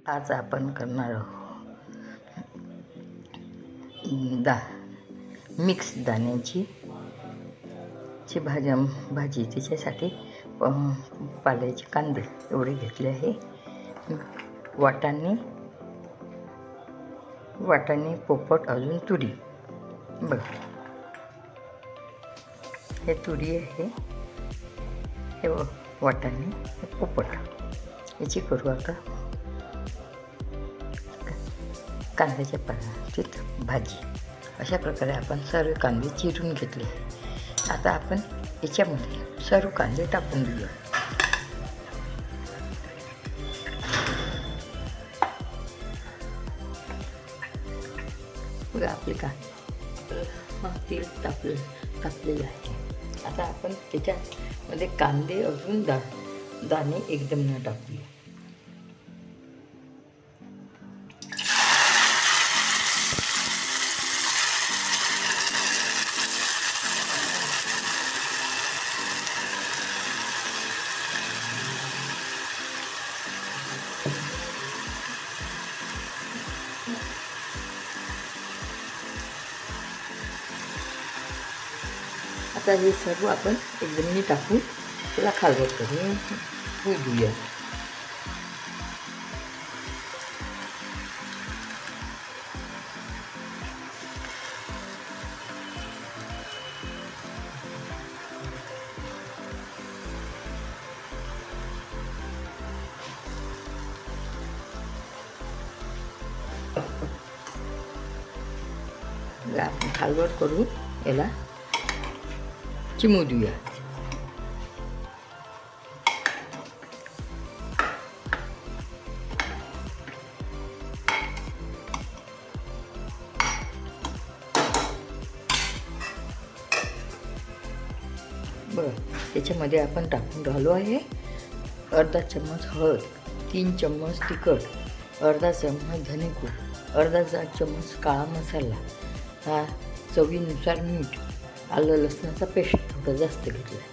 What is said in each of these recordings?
आज आपण करणार आहोत मिक्स दाण्याची भाजी त्याच्यासाठी पाल्याचे कांदे एवढे घेतले आहे. वाटाणे पोपट अजून तुरी. बघा हे तुरी आहे, हे वाटाणे, हे पोपट. याची करू आता कांद्याच्या पाण्याची भाजी. अशा प्रकारे आपण सर्व कांदे चिरून घेतले. आता आपण याच्यामध्ये सर्व कांदे टाकून देऊया. बघा आपले तेल तापलेलं आहे. आता आपण त्याच्यामध्ये कांदे अजून दाणे एकदम न टाकूया. आता हे सर्व आपण एकदम टाकून त्याला खालवर करून भुजूया. आपण खालवर करून याला चिमू देऊया. बरं, त्याच्यामध्ये आपण टाकून राहिलो आहे अर्धा चम्मच हळद, 3 चम्मच तिखट, अर्धा चम्मच धनेपूड, अर्धा चम्मच काळा मसाला, हा चवीनुसार मीठ, आलं लसणाचा पेस्ट थोडं जास्त घेतलं आहे.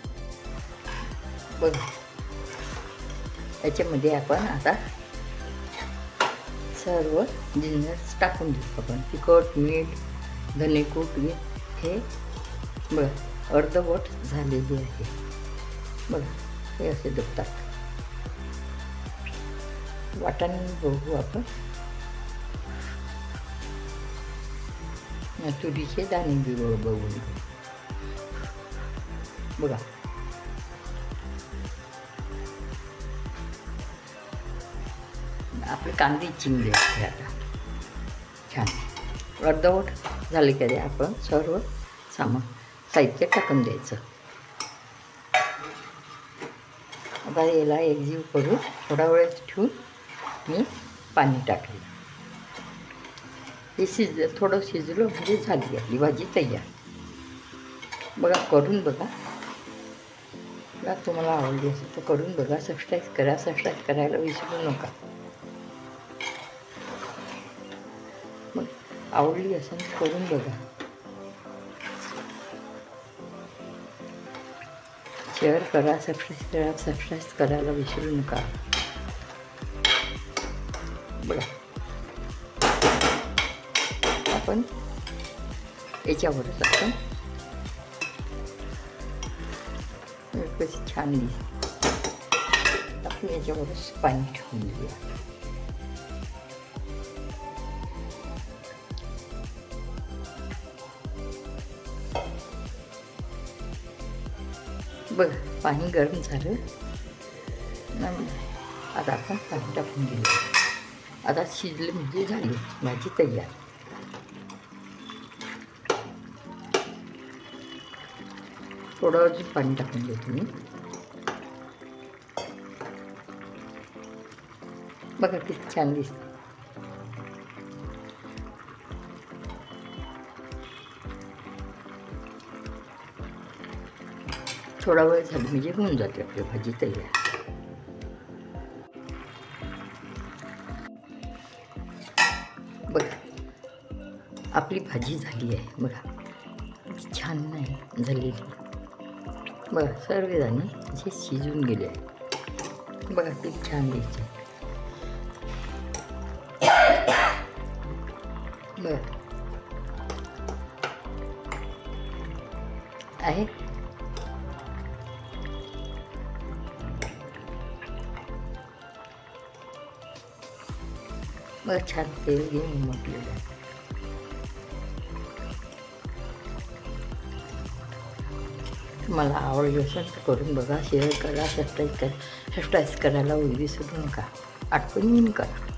बघा याच्यामध्ये आपण आता सर्व जिन्नस टाकून देऊ. आपण तिखट, मीठ, धनेपूड हे बघा अर्धवट झालेली आहे. बघा हे असे दुखतात. वाटाणे बघू आपण, तुरीचे दाणे बी बघून घेऊ. बघा आपले कांदे चिमले आहे. आता छान अर्धवट झाले की आपण सर्व साहित्य टाकून द्यायचं. आता याला एकजीव करून थोडा वेळ ठेवून मी पाणी टाकले. हे थोडं शिजलं म्हणजे झाली आपली भाजी तयार. बघा करून बघा. तुम्हाला आवडली असेल तर करून बघा. सबस्क्राईब करायला विसरू नका. मग आवडली असेल तर करून बघा. शेअर करा, सबस्क्राईब करायला विसरू नका. बघा आपण याच्यावरच आपण कशी छान दिसते. आपण याच्यावरच पाणी ठेवून देऊया. बघा पाणी गरम झालं. आता आपण पाणी टाकून दिलं. आता शिजलं म्हणजे झाली भाजी तयार. थोडं अजून पाणी टाकून देतो मी. बघा किती छान दिसते. थोडा वेळ झाला म्हणजे होऊन जाते आपली भाजी तयार. बघा आपली भाजी झाली आहे. बघा छान नाही झालेली. बघा सर्व दाणे असे शिजून गेले आहे. बघा किती छान दिसते. बर आहे. मग छान तेल घेऊन म्हटलेलं आहे. मला आवडली असेल तर करून बघा, शेअर करा, सबस्क्राईब करायला विसरू नका. आठवणीने करा.